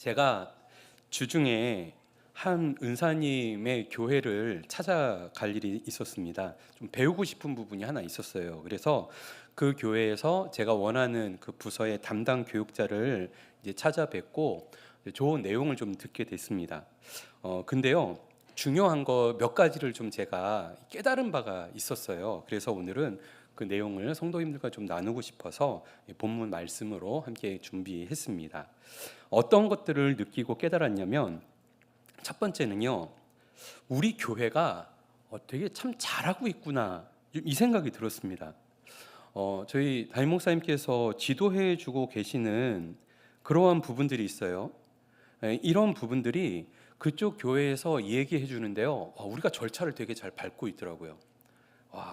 제가 주중에 한 은사님의 교회를 찾아갈 일이 있었습니다. 좀 배우고 싶은 부분이 하나 있었어요. 그래서 그 교회에서 제가 원하는 그 부서의 담당 교육자를 이제 찾아뵙고 좋은 내용을 좀 듣게 됐습니다. 근데요, 중요한 거 몇 가지를 좀 제가 깨달은 바가 있었어요. 그래서 오늘은 그 내용을 성도님들과 좀 나누고 싶어서 본문 말씀으로 함께 준비했습니다. 어떤 것들을 느끼고 깨달았냐면, 첫 번째는요, 우리 교회가 되게 참 잘하고 있구나, 이 생각이 들었습니다. 저희 담임 목사님께서 지도해 주고 계시는 그러한 부분들이 있어요. 이런 부분들이 그쪽 교회에서 얘기해 주는데요, 우리가 절차를 되게 잘 밟고 있더라고요.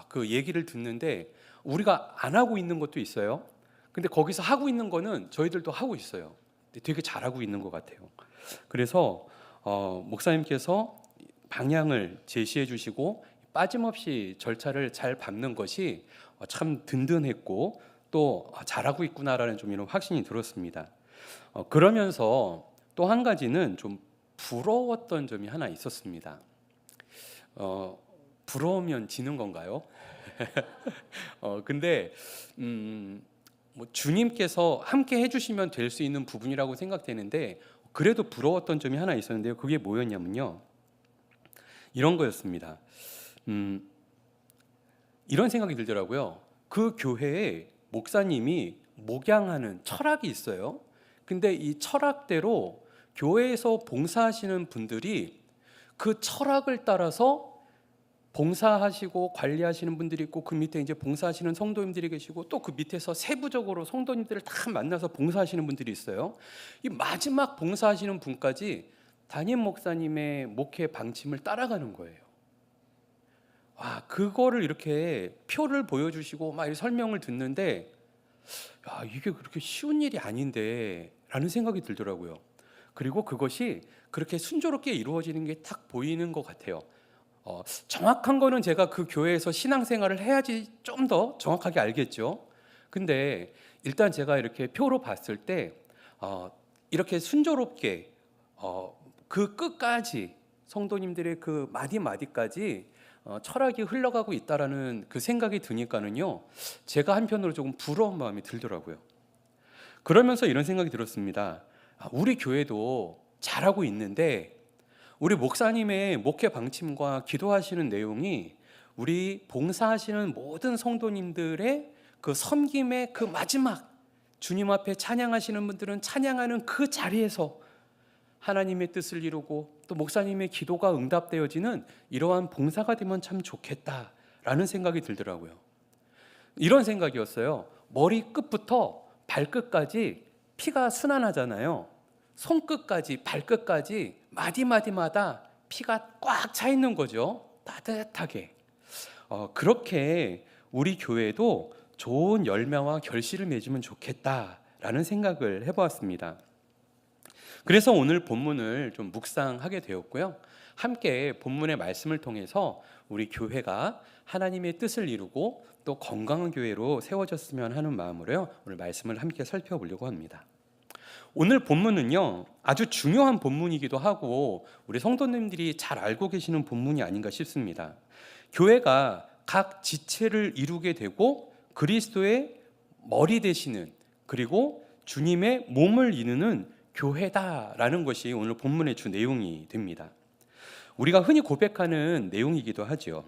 그 얘기를 듣는데 우리가 안 하고 있는 것도 있어요. 근데 거기서 하고 있는 거는 저희들도 하고 있어요. 되게 잘하고 있는 것 같아요. 그래서 목사님께서 방향을 제시해 주시고 빠짐없이 절차를 잘 밟는 것이 참 든든했고 또 잘하고 있구나라는 좀 이런 확신이 들었습니다. 그러면서 또 한 가지는 좀 부러웠던 점이 하나 있었습니다. 부러우면 지는 건가요? 근데 뭐 주님께서 함께 해주시면 될 수 있는 부분이라고 생각되는데, 그래도 부러웠던 점이 하나 있었는데요. 그게 뭐였냐면요, 이런 거였습니다. 이런 생각이 들더라고요. 그 교회에 목사님이 목양하는 철학이 있어요. 근데 이 철학대로 교회에서 봉사하시는 분들이 그 철학을 따라서 봉사하시고 관리하시는 분들이 있고, 그 밑에 이제 봉사하시는 성도님들이 계시고, 또 그 밑에서 세부적으로 성도님들을 다 만나서 봉사하시는 분들이 있어요. 이 마지막 봉사하시는 분까지 담임 목사님의 목회 방침을 따라가는 거예요. 그거를 이렇게 표를 보여주시고 막 설명을 듣는데, 이게 그렇게 쉬운 일이 아닌데 라는 생각이 들더라고요. 그리고 그것이 그렇게 순조롭게 이루어지는 게 딱 보이는 것 같아요. 정확한 거는 제가 그 교회에서 신앙생활을 해야지 좀 더 정확하게 알겠죠. 근데 일단 제가 이렇게 표로 봤을 때 이렇게 순조롭게 그 끝까지 성도님들의 그 마디마디까지 철학이 흘러가고 있다라는 그 생각이 드니까는요, 제가 한편으로 조금 부러운 마음이 들더라고요. 그러면서 이런 생각이 들었습니다. 우리 교회도 잘하고 있는데 우리 목사님의 목회 방침과 기도하시는 내용이 우리 봉사하시는 모든 성도님들의 그 섬김의 그 마지막, 주님 앞에 찬양하시는 분들은 찬양하는 그 자리에서 하나님의 뜻을 이루고 또 목사님의 기도가 응답되어지는 이러한 봉사가 되면 참 좋겠다라는 생각이 들더라고요. 이런 생각이었어요. 머리 끝부터 발끝까지 피가 순환하잖아요. 손끝까지 발끝까지 마디마디마다 피가 꽉 차 있는 거죠. 따뜻하게. 그렇게 우리 교회도 좋은 열매와 결실을 맺으면 좋겠다라는 생각을 해보았습니다. 그래서 오늘 본문을 좀 묵상하게 되었고요. 함께 본문의 말씀을 통해서 우리 교회가 하나님의 뜻을 이루고 또 건강한 교회로 세워졌으면 하는 마음으로요, 오늘 말씀을 함께 살펴보려고 합니다. 오늘 본문은요, 아주 중요한 본문이기도 하고 우리 성도님들이 잘 알고 계시는 본문이 아닌가 싶습니다. 교회가 각 지체를 이루게 되고 그리스도의 머리 되시는, 그리고 주님의 몸을 이루는 교회다라는 것이 오늘 본문의 주 내용이 됩니다. 우리가 흔히 고백하는 내용이기도 하죠.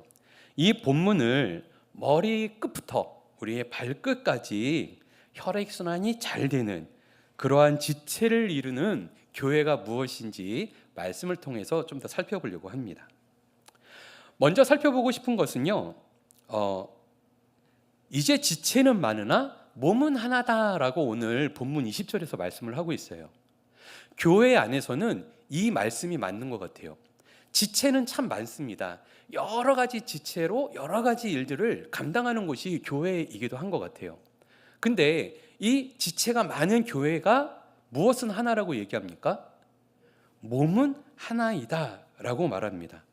이 본문을 머리 끝부터 우리의 발끝까지 혈액순환이 잘 되는 그러한 지체를 이루는 교회가 무엇인지 말씀을 통해서 좀 더 살펴보려고 합니다. 먼저 살펴보고 싶은 것은요, 이제 지체는 많으나 몸은 하나다라고 오늘 본문 20절에서 말씀을 하고 있어요. 교회 안에서는 이 말씀이 맞는 것 같아요. 지체는 참 많습니다. 여러 가지 지체로 여러 가지 일들을 감당하는 곳이 교회이기도 한 것 같아요. 근데 이 지체가 많은 교회가 무엇은 하나라고 얘기합니까? 몸은 하나이다 라고 말합니다.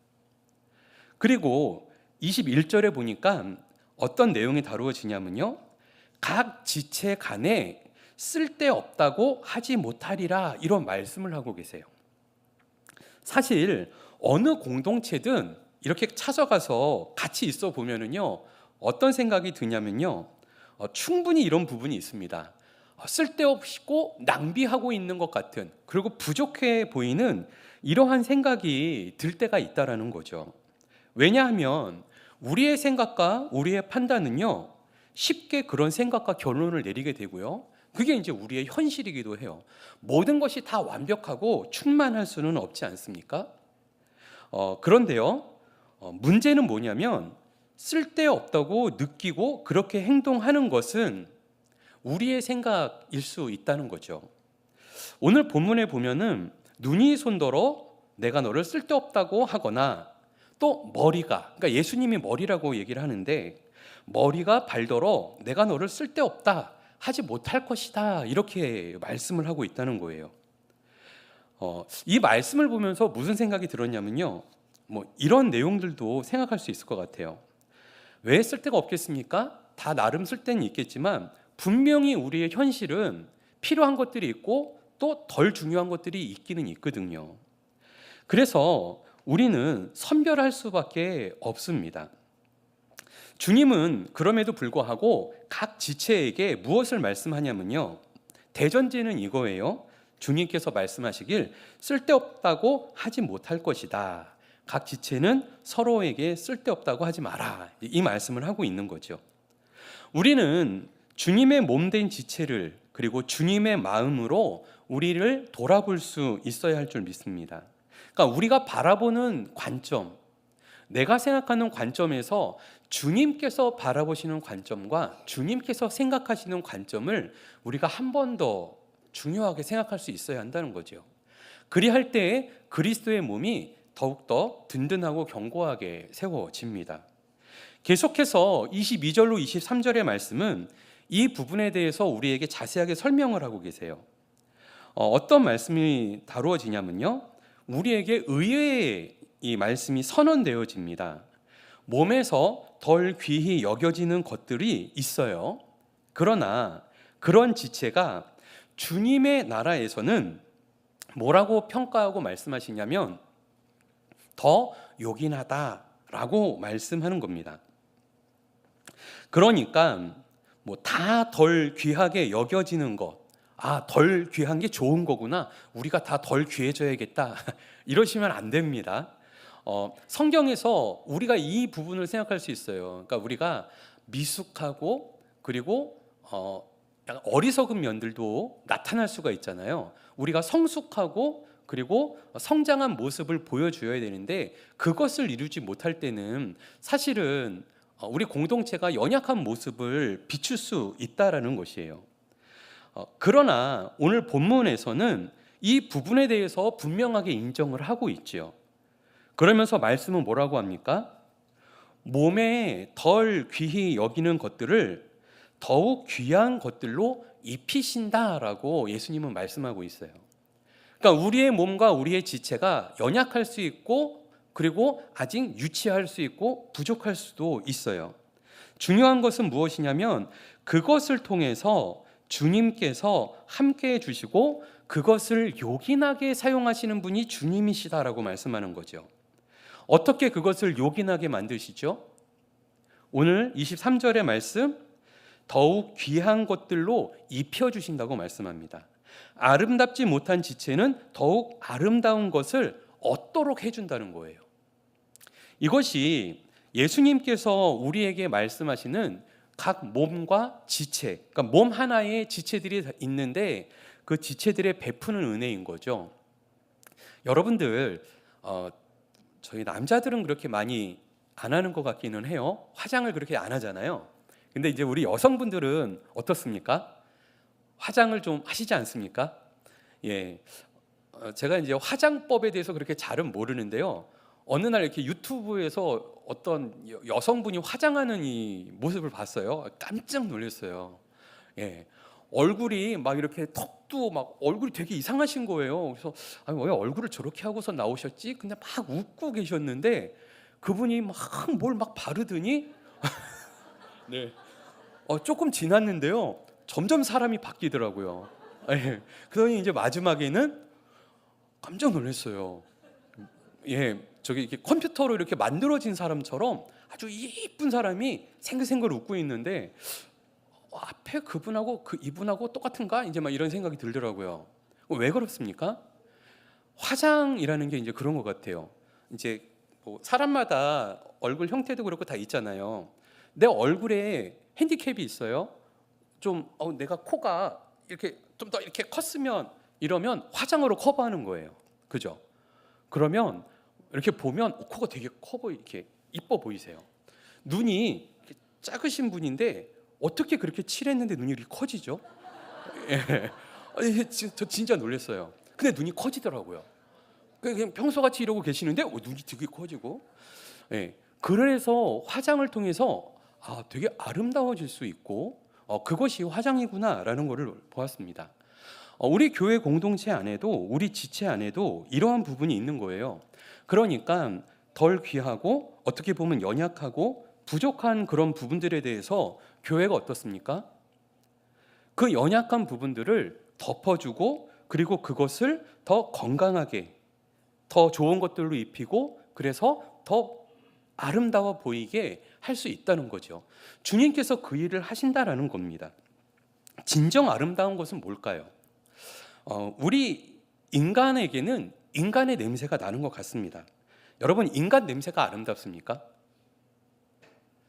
그리고 21절에 보니까 어떤 내용이 다루어지냐면요, 각 지체 간에 쓸데없다고 하지 못하리라 이런 말씀을 하고 계세요. 사실 어느 공동체든 이렇게 찾아가서 같이 있어 보면은요, 어떤 생각이 드냐면요, 충분히 이런 부분이 있습니다. 쓸데없고 낭비하고 있는 것 같은, 그리고 부족해 보이는 이러한 생각이 들 때가 있다라는 거죠. 왜냐하면 우리의 생각과 우리의 판단은요, 쉽게 그런 생각과 결론을 내리게 되고요, 그게 이제 우리의 현실이기도 해요. 모든 것이 다 완벽하고 충만할 수는 없지 않습니까? 그런데요, 문제는 뭐냐면 쓸데없다고 느끼고 그렇게 행동하는 것은 우리의 생각일 수 있다는 거죠. 오늘 본문에 보면은 눈이 손더러 내가 너를 쓸데없다고 하거나, 또 머리가, 그러니까 예수님이 머리라고 얘기를 하는데, 머리가 발더러 내가 너를 쓸데없다 하지 못할 것이다 이렇게 말씀을 하고 있다는 거예요. 이 말씀을 보면서 무슨 생각이 들었냐면요, 뭐 이런 내용들도 생각할 수 있을 것 같아요. 왜 쓸데가 없겠습니까? 다 나름 쓸데는 있겠지만 분명히 우리의 현실은 필요한 것들이 있고 또 덜 중요한 것들이 있기는 있거든요. 그래서 우리는 선별할 수밖에 없습니다. 주님은 그럼에도 불구하고 각 지체에게 무엇을 말씀하냐면요, 대전제는 이거예요. 주님께서 말씀하시길 쓸데없다고 하지 못할 것이다. 각 지체는 서로에게 쓸데없다고 하지 마라. 이 말씀을 하고 있는 거죠. 우리는 주님의 몸된 지체를, 그리고 주님의 마음으로 우리를 돌아볼 수 있어야 할 줄 믿습니다. 그러니까 우리가 바라보는 관점, 내가 생각하는 관점에서 주님께서 바라보시는 관점과 주님께서 생각하시는 관점을 우리가 한 번 더 중요하게 생각할 수 있어야 한다는 거죠. 그리할 때 그리스도의 몸이 더욱더 든든하고 견고하게 세워집니다. 계속해서 22절로 23절의 말씀은 이 부분에 대해서 우리에게 자세하게 설명을 하고 계세요. 어떤 말씀이 다루어지냐면요, 우리에게 의외의 이 말씀이 선언되어집니다. 몸에서 덜 귀히 여겨지는 것들이 있어요. 그러나 그런 지체가 주님의 나라에서는 뭐라고 평가하고 말씀하시냐면 더 요긴하다라고 말씀하는 겁니다. 그러니까 뭐 다 덜 귀하게 여겨지는 것, 덜 귀한 게 좋은 거구나, 우리가 다 덜 귀해져야겠다 이러시면 안 됩니다. 성경에서 우리가 이 부분을 생각할 수 있어요. 그러니까 우리가 미숙하고 그리고 약간 어리석은 면들도 나타날 수가 있잖아요. 우리가 성숙하고 그리고 성장한 모습을 보여줘야 되는데 그것을 이루지 못할 때는 사실은 우리 공동체가 연약한 모습을 비출 수 있다라는 것이에요. 그러나 오늘 본문에서는 이 부분에 대해서 분명하게 인정을 하고 있죠. 그러면서 말씀은 뭐라고 합니까? 몸에 덜 귀히 여기는 것들을 더욱 귀한 것들로 입히신다라고 예수님은 말씀하고 있어요. 그러니까 우리의 몸과 우리의 지체가 연약할 수 있고 그리고 아직 유치할 수 있고 부족할 수도 있어요. 중요한 것은 무엇이냐면 그것을 통해서 주님께서 함께 해주시고 그것을 요긴하게 사용하시는 분이 주님이시다라고 말씀하는 거죠. 어떻게 그것을 요긴하게 만드시죠? 오늘 23절의 말씀, 더욱 귀한 것들로 입혀주신다고 말씀합니다. 아름답지 못한 지체는 더욱 아름다운 것을 얻도록 해준다는 거예요. 이것이 예수님께서 우리에게 말씀하시는 각 몸과 지체, 그러니까 몸 하나에 지체들이 있는데 그 지체들의 베푸는 은혜인 거죠. 여러분들, 저희 남자들은 그렇게 많이 안 하는 것 같기는 해요. 화장을 그렇게 안 하잖아요. 근데 이제 우리 여성분들은 어떻습니까? 화장을 좀 하시지 않습니까? 예, 제가 이제 화장법에 대해서 그렇게 잘은 모르는데요. 어느 날 이렇게 유튜브에서 어떤 여성분이 화장하는 이 모습을 봤어요. 깜짝 놀랐어요. 예, 얼굴이 막 이렇게 턱도 막 얼굴이 되게 이상하신 거예요. 그래서 왜 얼굴을 저렇게 하고서 나오셨지? 그냥 막 웃고 계셨는데 그분이 막 뭘 막 바르더니 네, 조금 지났는데요. 점점 사람이 바뀌더라고요. 예. 그러니 이제 마지막에는 깜짝 놀랐어요. 예, 저기 이렇게 컴퓨터로 이렇게 만들어진 사람처럼 아주 이쁜 사람이 생글생글 웃고 있는데 앞에 그분하고 이분하고 똑같은가? 이제 막 이런 생각이 들더라고요. 왜 그렇습니까? 화장이라는 게 이제 그런 것 같아요. 이제 뭐 사람마다 얼굴 형태도 그렇고 다 있잖아요. 내 얼굴에 핸디캡이 있어요. 좀 내가 코가 이렇게 좀 더 이렇게 컸으면 이러면 화장으로 커버하는 거예요. 그죠? 그러면 이렇게 보면 코가 되게 커 보이, 이렇게 이뻐 보이세요. 눈이 작으신 분인데 어떻게 그렇게 칠했는데 눈이 이렇게 커지죠? 예. 저 진짜 놀랐어요. 근데 눈이 커지더라고요. 그냥 평소같이 이러고 계시는데 눈이 되게 커지고. 예. 그래서 화장을 통해서 되게 아름다워질 수 있고 그것이 화장이구나라는 것을 보았습니다. 우리 교회 공동체 안에도 우리 지체 안에도 이러한 부분이 있는 거예요. 그러니까 덜 귀하고 어떻게 보면 연약하고 부족한 그런 부분들에 대해서 교회가 어떻습니까? 그 연약한 부분들을 덮어주고 그리고 그것을 더 건강하게 더 좋은 것들로 입히고 그래서 더 아름다워 보이게 할 수 있다는 거죠. 주님께서 그 일을 하신다라는 겁니다. 진정 아름다운 것은 뭘까요? 우리 인간에게는 인간의 냄새가 나는 것 같습니다. 여러분, 인간 냄새가 아름답습니까?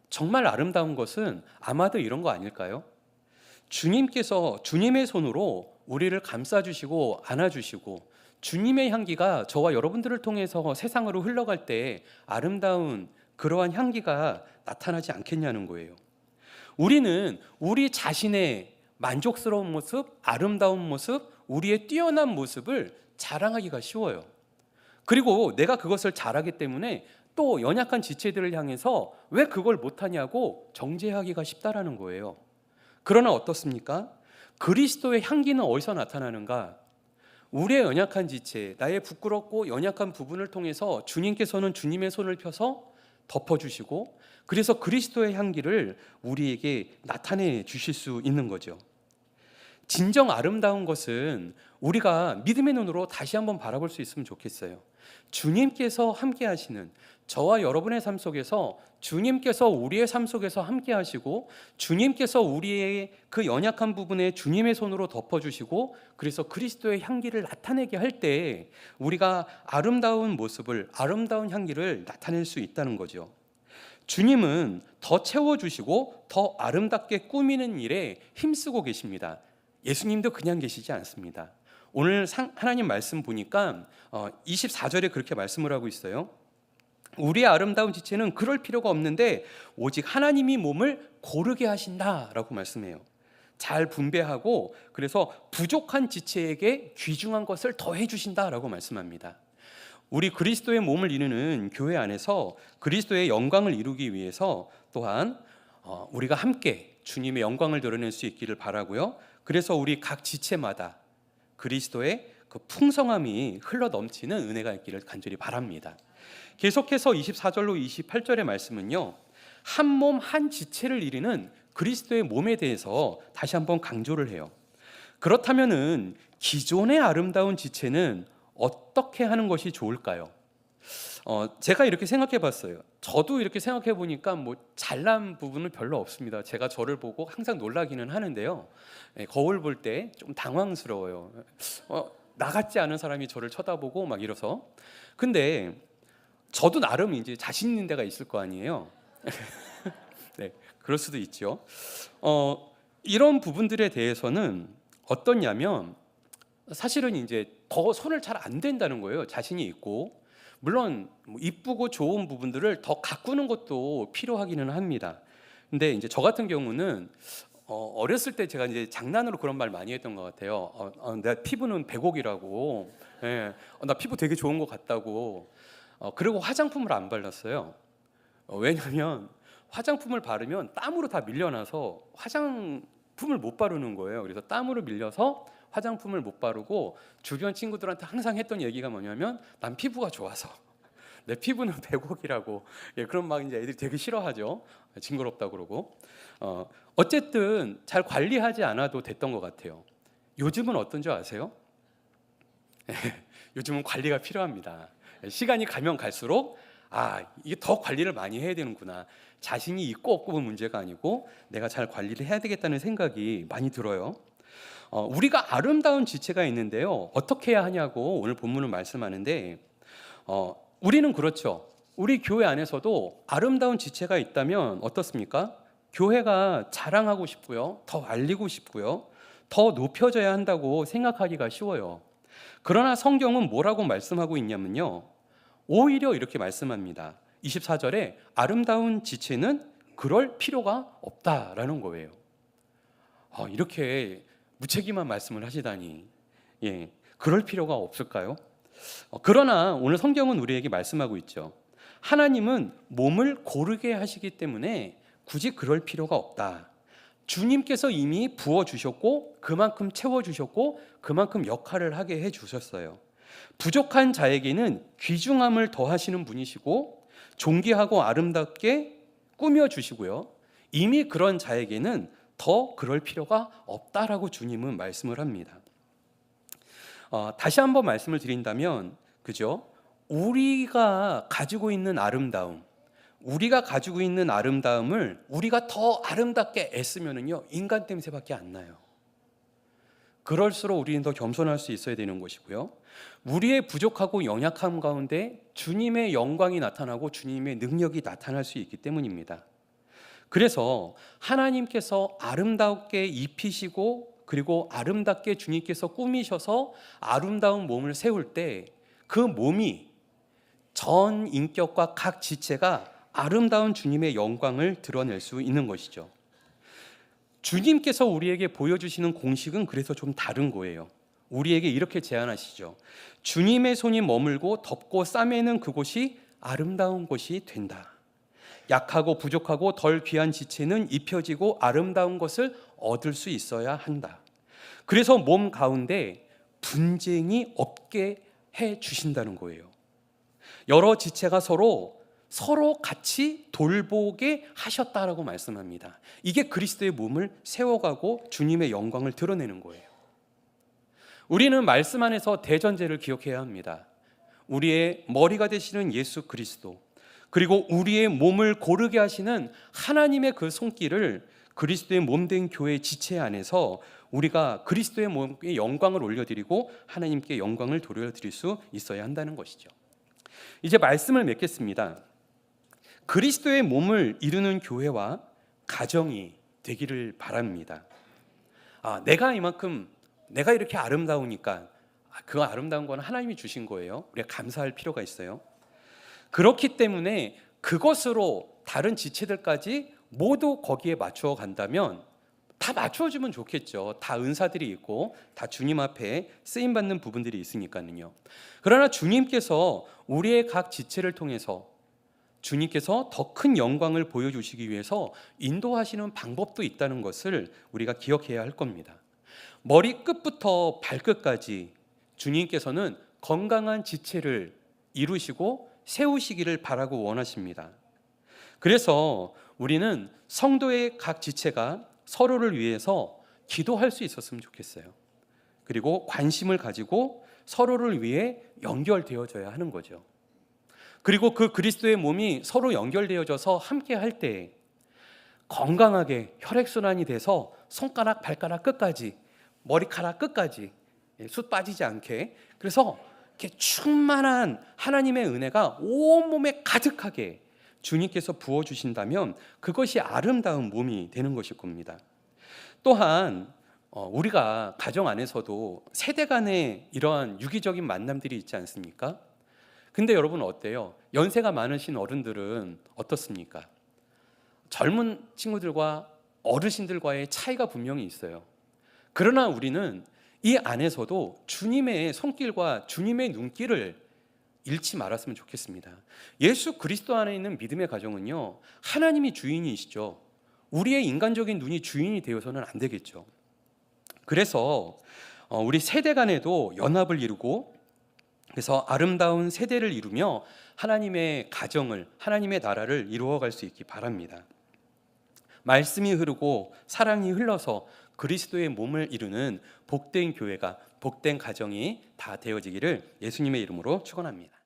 정말 아름다운 것은 아마도 이런 거 아닐까요? 주님께서 주님의 손으로 우리를 감싸주시고 안아주시고 주님의 향기가 저와 여러분들을 통해서 세상으로 흘러갈 때 아름다운 그러한 향기가 나타나지 않겠냐는 거예요. 우리는 우리 자신의 만족스러운 모습, 아름다운 모습, 우리의 뛰어난 모습을 자랑하기가 쉬워요. 그리고 내가 그것을 잘하기 때문에 또 연약한 지체들을 향해서 왜 그걸 못하냐고 정죄하기가 쉽다라는 거예요. 그러나 어떻습니까? 그리스도의 향기는 어디서 나타나는가? 우리의 연약한 지체, 나의 부끄럽고 연약한 부분을 통해서 주님께서는 주님의 손을 펴서 덮어주시고 그래서 그리스도의 향기를 우리에게 나타내 주실 수 있는 거죠. 진정 아름다운 것은 우리가 믿음의 눈으로 다시 한번 바라볼 수 있으면 좋겠어요. 주님께서 함께 하시는 저와 여러분의 삶 속에서 주님께서 우리의 삶 속에서 함께 하시고 주님께서 우리의 그 연약한 부분에 주님의 손으로 덮어주시고 그래서 그리스도의 향기를 나타내게 할 때 우리가 아름다운 모습을 아름다운 향기를 나타낼 수 있다는 거죠. 주님은 더 채워주시고 더 아름답게 꾸미는 일에 힘쓰고 계십니다. 예수님도 그냥 계시지 않습니다. 오늘 하나님 말씀 보니까 24절에 그렇게 말씀을 하고 있어요. 우리의 아름다운 지체는 그럴 필요가 없는데 오직 하나님이 몸을 고르게 하신다라고 말씀해요. 잘 분배하고 그래서 부족한 지체에게 귀중한 것을 더해 주신다라고 말씀합니다. 우리 그리스도의 몸을 이루는 교회 안에서 그리스도의 영광을 이루기 위해서 또한 우리가 함께 주님의 영광을 드러낼 수 있기를 바라고요. 그래서 우리 각 지체마다 그리스도의 그 풍성함이 흘러 넘치는 은혜가 있기를 간절히 바랍니다. 계속해서 24절로 28절의 말씀은요, 한 몸 한 지체를 이루는 그리스도의 몸에 대해서 다시 한번 강조를 해요. 그렇다면은 기존의 아름다운 지체는 어떻게 하는 것이 좋을까요? 제가 이렇게 생각해 봤어요. 저도 이렇게 생각해 보니까 뭐 잘난 부분은 별로 없습니다. 제가 저를 보고 항상 놀라기는 하는데요. 거울 볼 때 좀 당황스러워요. 나 같지 않은 사람이 저를 쳐다보고 막 이래서. 근데 저도 나름 이제 자신 있는 데가 있을 거 아니에요. 네, 그럴 수도 있죠. 이런 부분들에 대해서는 어떻냐면 사실은 이제 더 손을 잘 안 댄다는 거예요. 자신이 있고 물론 이쁘고 좋은 부분들을 더 가꾸는 것도 필요하기는 합니다. 근데 이제 저 같은 경우는 어렸을 때 제가 이제 장난으로 그런 말 많이 했던 것 같아요. 내 피부는 백옥이라고. 예, 나 피부 되게 좋은 것 같다고. 그리고 화장품을 안 발랐어요. 왜냐하면 화장품을 바르면 땀으로 다 밀려나서 화장품을 못 바르는 거예요. 그래서 땀으로 밀려서 화장품을 못 바르고 주변 친구들한테 항상 했던 얘기가 뭐냐면 난 피부가 좋아서 내 피부는 백옥이라고. 예, 그럼 막 이제 애들이 되게 싫어하죠. 징그럽다 그러고. 어쨌든 잘 관리하지 않아도 됐던 것 같아요. 요즘은 어떤 줄 아세요? 요즘은 관리가 필요합니다. 시간이 가면 갈수록 이게 더 관리를 많이 해야 되는구나. 자신이 있고 없고가 문제가 아니고 내가 잘 관리를 해야 되겠다는 생각이 많이 들어요. 우리가 아름다운 지체가 있는데요. 어떻게 해야 하냐고 오늘 본문은 말씀하는데, 우리는 그렇죠. 우리 교회 안에서도 아름다운 지체가 있다면 어떻습니까? 교회가 자랑하고 싶고요. 더 알리고 싶고요. 더 높여져야 한다고 생각하기가 쉬워요. 그러나 성경은 뭐라고 말씀하고 있냐면요. 오히려 이렇게 말씀합니다. 24절에 아름다운 지체는 그럴 필요가 없다라는 거예요. 이렇게 무책임한 말씀을 하시다니, 그럴 필요가 없을까요? 그러나 오늘 성경은 우리에게 말씀하고 있죠. 하나님은 몸을 고르게 하시기 때문에 굳이 그럴 필요가 없다. 주님께서 이미 부어주셨고 그만큼 채워주셨고 그만큼 역할을 하게 해주셨어요. 부족한 자에게는 귀중함을 더하시는 분이시고 존귀하고 아름답게 꾸며주시고요. 이미 그런 자에게는 더 그럴 필요가 없다라고 주님은 말씀을 합니다. 다시 한번 말씀을 드린다면, 그죠? 우리가 가지고 있는 아름다움을 우리가 더 아름답게 애쓰면은요, 인간 땜새밖에 안 나요. 그럴수록 우리는 더 겸손할 수 있어야 되는 것이고요. 우리의 부족하고 연약함 가운데 주님의 영광이 나타나고 주님의 능력이 나타날 수 있기 때문입니다. 그래서 하나님께서 아름답게 입히시고 그리고 아름답게 주님께서 꾸미셔서 아름다운 몸을 세울 때 그 몸이 전 인격과 각 지체가 아름다운 주님의 영광을 드러낼 수 있는 것이죠. 주님께서 우리에게 보여주시는 공식은 그래서 좀 다른 거예요. 우리에게 이렇게 제안하시죠. 주님의 손이 머물고 덮고 싸매는 그곳이 아름다운 곳이 된다. 약하고 부족하고 덜 귀한 지체는 입혀지고 아름다운 것을 얻을 수 있어야 한다. 그래서 몸 가운데 분쟁이 없게 해 주신다는 거예요. 여러 지체가 서로 같이 돌보게 하셨다라고 말씀합니다. 이게 그리스도의 몸을 세워가고 주님의 영광을 드러내는 거예요. 우리는 말씀 안에서 대전제를 기억해야 합니다. 우리의 머리가 되시는 예수 그리스도, 그리고 우리의 몸을 고르게 하시는 하나님의 그 손길을 그리스도의 몸된 교회 지체 안에서 우리가 그리스도의 몸에 영광을 올려드리고 하나님께 영광을 돌려드릴 수 있어야 한다는 것이죠. 이제 말씀을 맺겠습니다. 그리스도의 몸을 이루는 교회와 가정이 되기를 바랍니다. 내가 이렇게 아름다우니까 그 아름다운 건 하나님이 주신 거예요. 우리가 감사할 필요가 있어요. 그렇기 때문에 그것으로 다른 지체들까지 모두 거기에 맞추어 간다면 다 맞추어주면 좋겠죠. 다 은사들이 있고 다 주님 앞에 쓰임받는 부분들이 있으니까요. 그러나 주님께서 우리의 각 지체를 통해서 주님께서 더 큰 영광을 보여주시기 위해서 인도하시는 방법도 있다는 것을 우리가 기억해야 할 겁니다. 머리끝부터 발끝까지 주님께서는 건강한 지체를 이루시고 세우시기를 바라고 원하십니다. 그래서 우리는 성도의 각 지체가 서로를 위해서 기도할 수 있었으면 좋겠어요. 그리고 관심을 가지고 서로를 위해 연결되어져야 하는 거죠. 그리고 그 그리스도의 몸이 서로 연결되어져서 함께 할 때 건강하게 혈액순환이 돼서 손가락, 발가락 끝까지, 머리카락 끝까지 숱 빠지지 않게, 그래서 이렇게 충만한 하나님의 은혜가 온몸에 가득하게 주님께서 부어주신다면 그것이 아름다운 몸이 되는 것일 겁니다. 또한 우리가 가정 안에서도 세대 간의 이러한 유기적인 만남들이 있지 않습니까? 근데 여러분 어때요? 연세가 많으신 어른들은 어떻습니까? 젊은 친구들과 어르신들과의 차이가 분명히 있어요. 그러나 우리는 이 안에서도 주님의 손길과 주님의 눈길을 잃지 말았으면 좋겠습니다. 예수 그리스도 안에 있는 믿음의 가정은요, 하나님이 주인이시죠. 우리의 인간적인 눈이 주인이 되어서는 안 되겠죠. 그래서 우리 세대 간에도 연합을 이루고 그래서 아름다운 세대를 이루며 하나님의 가정을, 하나님의 나라를 이루어갈 수 있기 바랍니다. 말씀이 흐르고 사랑이 흘러서 그리스도의 몸을 이루는 복된 교회가, 복된 가정이 다 되어지기를 예수님의 이름으로 축원합니다.